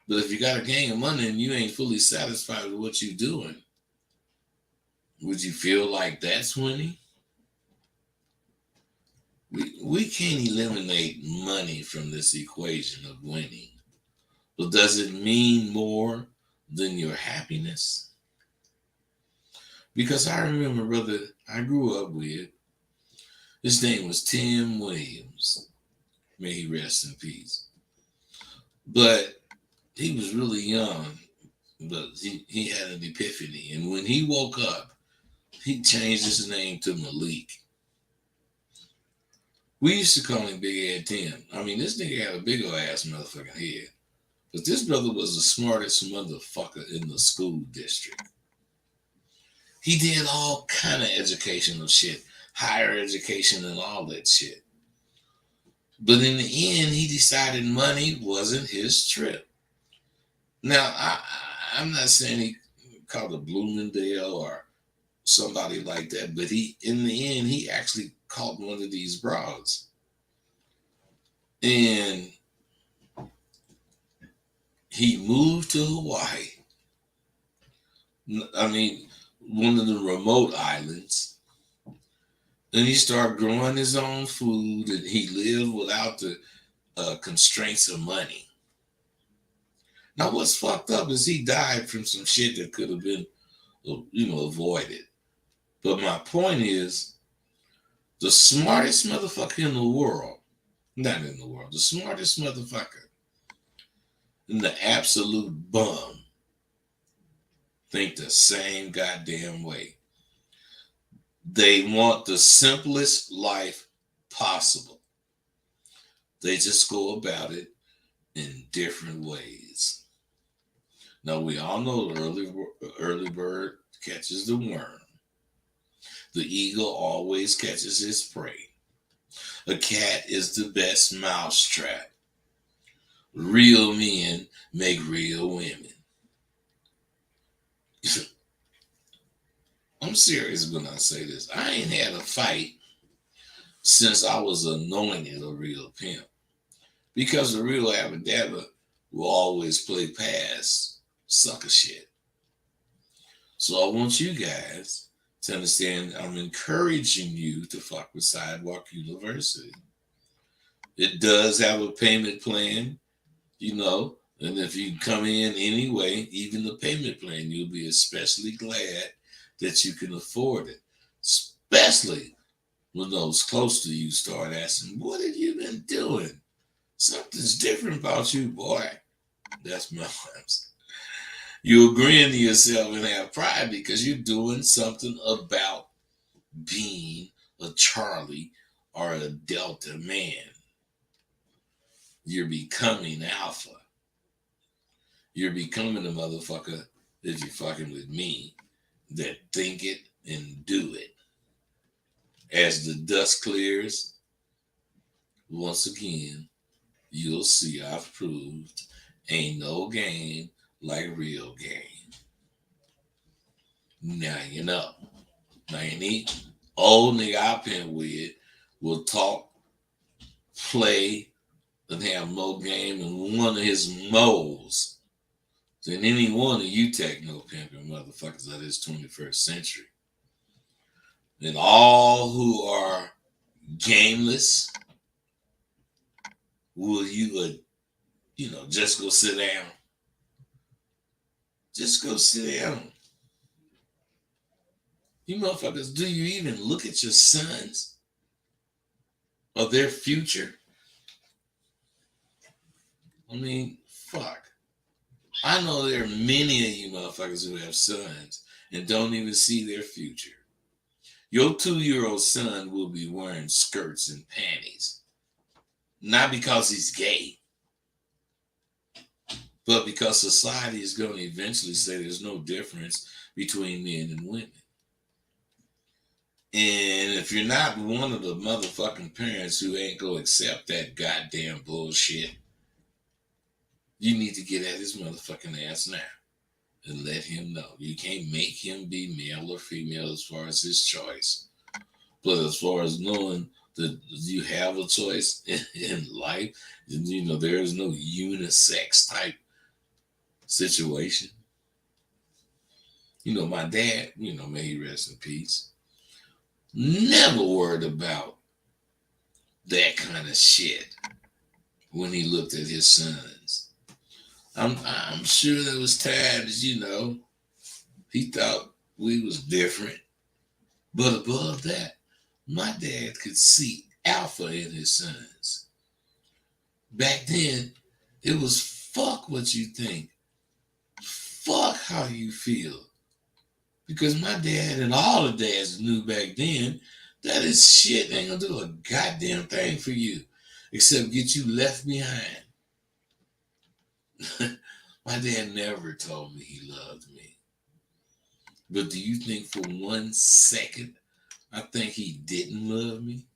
But if you got a gang of money and you ain't fully satisfied with what you're doing, would you feel like that's winning? We can't eliminate money from this equation of winning. But does it mean more than your happiness? Because I remember a brother I grew up with, his name was Tim Williams. May he rest in peace. But he was really young, but he had an epiphany. And when he woke up, he changed his name to Malik. We used to call him Big Head Tim. I mean, this nigga had a big old ass motherfucking head. But this brother was the smartest motherfucker in the school district. He did all kind of educational shit, higher education and all that shit. But in the end, he decided money wasn't his trip. Now, I'm not saying he called a Bloomingdale or somebody like that, but in the end, he actually caught one of these broads. And he moved to Hawaii. I mean, one of the remote islands. Then he started growing his own food and he lived without the constraints of money. Now, what's fucked up is he died from some shit that could have been, avoided. But my point is, the smartest motherfucker in the world, not in the world, the smartest motherfucker and the absolute bum think the same goddamn way. They want the simplest life possible. They just go about it in different ways. Now, we all know the early bird catches the worm. The eagle always catches his prey. A cat is the best mousetrap. Real men make real women. I'm serious when I say this. I ain't had a fight since I was anointed a real pimp. Because the real Abadabba will always play past sucker shit. So I want you guys to understand I'm encouraging you to fuck with Sidewalk University. It does have a payment plan, and if you come in anyway, even the payment plan, you'll be especially glad that you can afford it. Especially when those close to you start asking, what have you been doing? Something's different about you, boy. That's my vibes. You agreeing to yourself and have pride because you're doing something about being a Charlie or a Delta man. You're becoming alpha. You're becoming a motherfucker if you're fucking with me that think it and do it. As the dust clears, once again, you'll see I've proved ain't no game like real game. Now you know. Now you need old nigga I've been with will talk, play, and have more game than one of his moles than any one of you techno pimping motherfuckers of this 21st century. And all who are gameless, will you, just go sit down? Just go sit down. You motherfuckers, do you even look at your sons or their future? I mean, fuck. I know there are many of you motherfuckers who have sons and don't even see their future. Your 2-year-old son will be wearing skirts and panties. Not because he's gay, but because society is going to eventually say there's no difference between men and women. And if you're not one of the motherfucking parents who ain't gonna accept that goddamn bullshit, you need to get at his motherfucking ass now and let him know. You can't make him be male or female as far as his choice. But as far as knowing that you have a choice in life, there is no unisex type situation. My dad, may he rest in peace, never worried about that kind of shit when he looked at his sons. I'm sure there was times, he thought we was different. But above that, my dad could see alpha in his sons. Back then, it was fuck what you think. Fuck how you feel. Because my dad and all the dads knew back then that this shit ain't gonna do a goddamn thing for you except get you left behind. My dad never told me he loved me. But do you think for 1 second I think he didn't love me?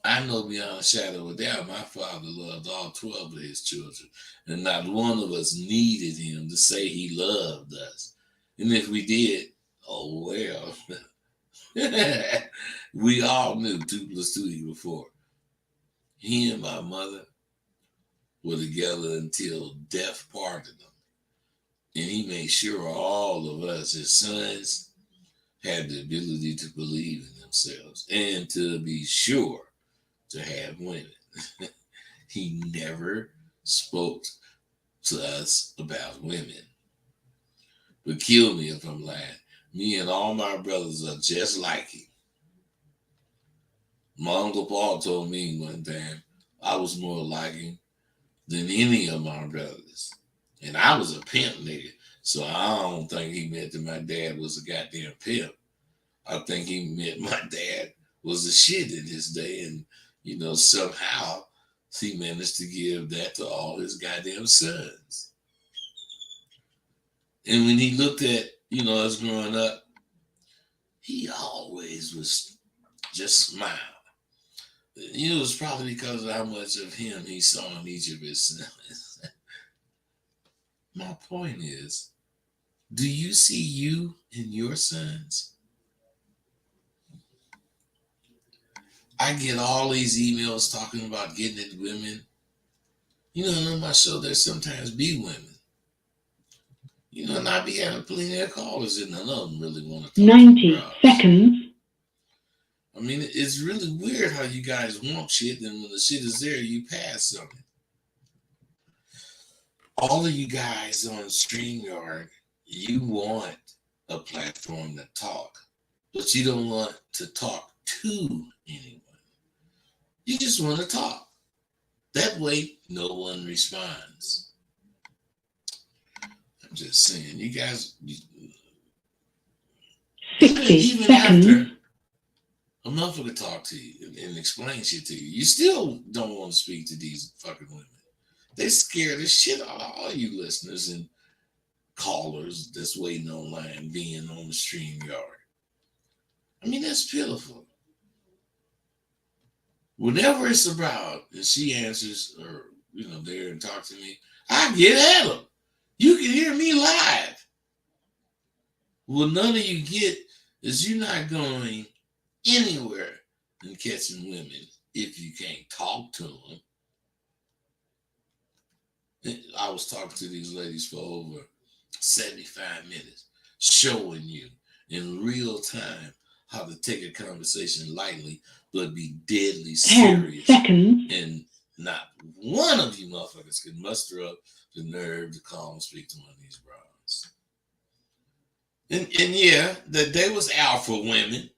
I know beyond a shadow of a doubt my father loved all 12 of his children, and not one of us needed him to say he loved us. And if we did, oh well. We all knew 2 + 2 equals 4. He and my mother were together until death parted them. And he made sure all of us, his sons, had the ability to believe in themselves and to be sure to have women. He never spoke to us about women. But kill me if I'm lying. Me and all my brothers are just like him. My Uncle Paul told me one time I was more like him than any of my brothers. And I was a pimp nigga. So I don't think he meant that my dad was a goddamn pimp. I think he meant my dad was a shit in his day. And, somehow he managed to give that to all his goddamn sons. And when he looked at, us growing up, he always was just smile. It was probably because of how much of him he saw in each of his sons. My point is, do you see you in your sons? I get all these emails talking about getting at women. And on my show, there sometimes be women. And I be having plenty of callers, and none of them really want to talk 90 about seconds. I mean, it's really weird how you guys want shit, and when the shit is there, you pass on it. All of you guys on StreamYard, you want a platform to talk. but you don't want to talk to anyone. You just want to talk. That way, no one responds. I'm just saying, you guys, 60 even seconds. after a motherfucker talk to you and explain shit to you, you still don't want to speak to these fucking women. They scare the shit out of all you listeners and callers that's waiting online, being on the stream yard. I mean, that's pitiful. Whenever it's about, and she answers, or there and talk to me, I get at them. You can hear me live. What none of you get is you're not going anywhere in catching women if you can't talk to them. I was talking to these ladies for over 75 minutes, showing you in real time how to take a conversation lightly, but be deadly 10 serious. seconds. And not one of you motherfuckers can muster up the nerve to call and speak to one of these bros. And yeah, that they was alpha women.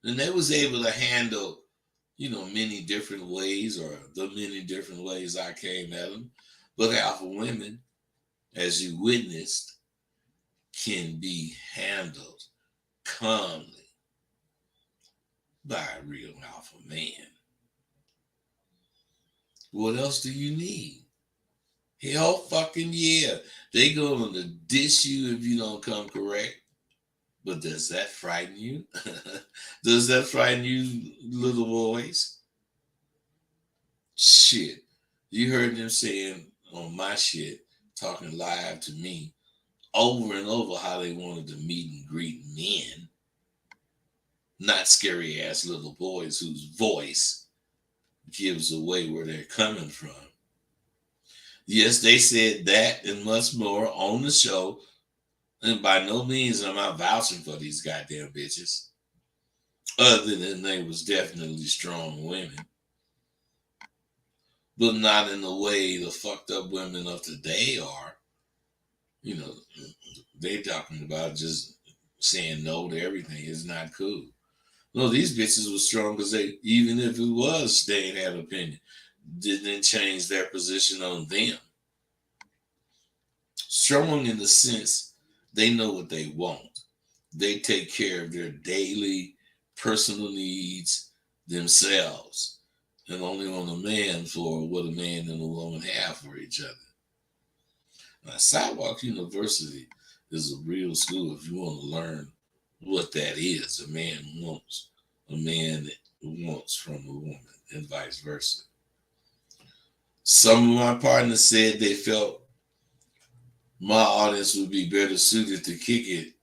And they was able to handle, many different ways, or the many different ways I came at them. But alpha women, as you witnessed, can be handled calmly by a real alpha man. What else do you need? Hell fucking yeah. They going to dish you if you don't come correct. But does that frighten you? Does that frighten you, little boys? Shit. You heard them saying on my shit, talking live to me, over and over how they wanted to meet and greet men. Not scary ass little boys whose voice gives away where they're coming from. Yes, they said that and much more on the show. And by no means am I vouching for these goddamn bitches. Other than they was definitely strong women. But not in the way the fucked up women of today are. They talking about just saying no to everything is not cool. No, these bitches were strong because they, even if it was they ain't had an opinion, didn't change their position on them. Strong in the sense they know what they want. They take care of their daily personal needs themselves and only on a man for what a man and a woman have for each other. Now, Sidewalk University is a real school if you want to learn what that is. A man wants from a woman and vice versa. Some of my partners said they felt my audience would be better suited to kick it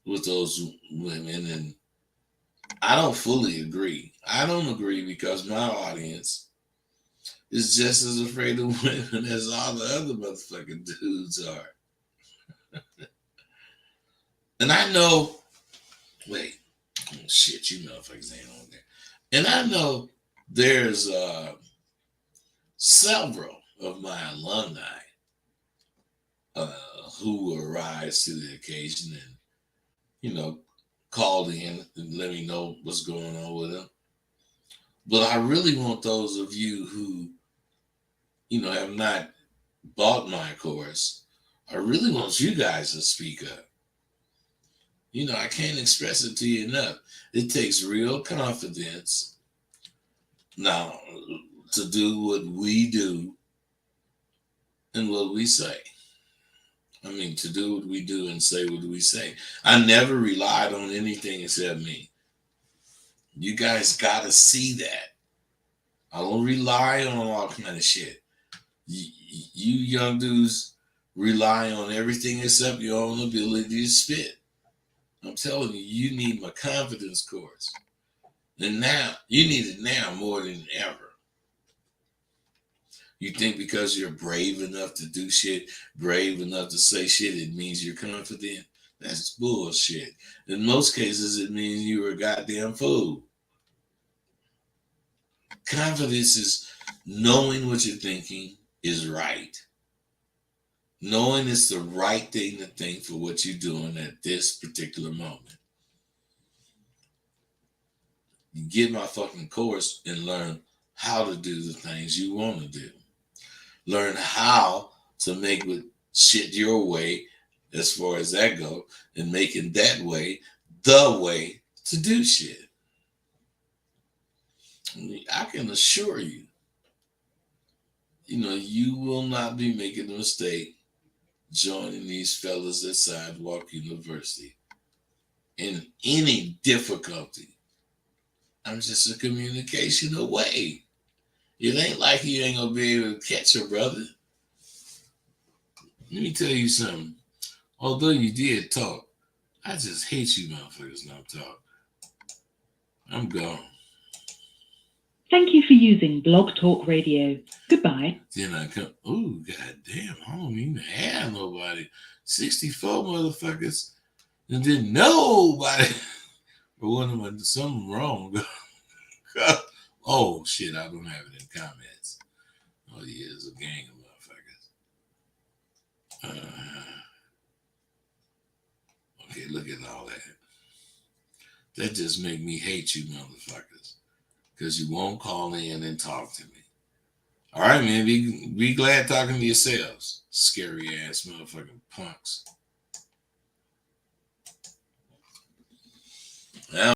with those women, and I don't fully agree. I don't agree because my audience is just as afraid of women as all the other motherfucking dudes are. And I know, shit, you motherfuckers ain't on there. And I know there's several of my alumni who will rise to the occasion and, call in and let me know what's going on with them. But I really want those of you who, have not bought my course, I really want you guys to speak up. I can't express it to you enough. It takes real confidence now to do what we do and what we say. I mean, to do what we do and say what we say. I never relied on anything except me. You guys got to see that. I don't rely on all kind of shit. You young dudes rely on everything except your own ability to spit. I'm telling you, you need my confidence course. And now, you need it now more than ever. You think because you're brave enough to do shit, brave enough to say shit, it means you're confident? That's bullshit. In most cases, it means you're a goddamn fool. Confidence is knowing what you're thinking is right knowing it's the right thing to think for what you're doing at this particular moment. You get my fucking course and learn how to do the things you want to do. Learn how to make with shit your way as far as that go, and making that way the way to do shit. I can assure you, you will not be making a mistake joining these fellas at Sidewalk University in any difficulty. I'm just a communication away. It ain't like you ain't gonna be able to catch her, brother. Let me tell you something. Although you did talk, I just hate you motherfuckers not talk. I'm gone. Thank you for using Blog Talk Radio. Goodbye. Then I come, ooh, goddamn, I don't even have nobody. 64 motherfuckers, and then nobody. But what am I, something wrong? Oh, shit, I don't have it in comments. Oh, yeah, it's a gang of motherfuckers. Okay, look at all that. That just make me hate you motherfuckers. Because you won't call in and talk to me. All right, man, be glad talking to yourselves. Scary ass motherfucking punks.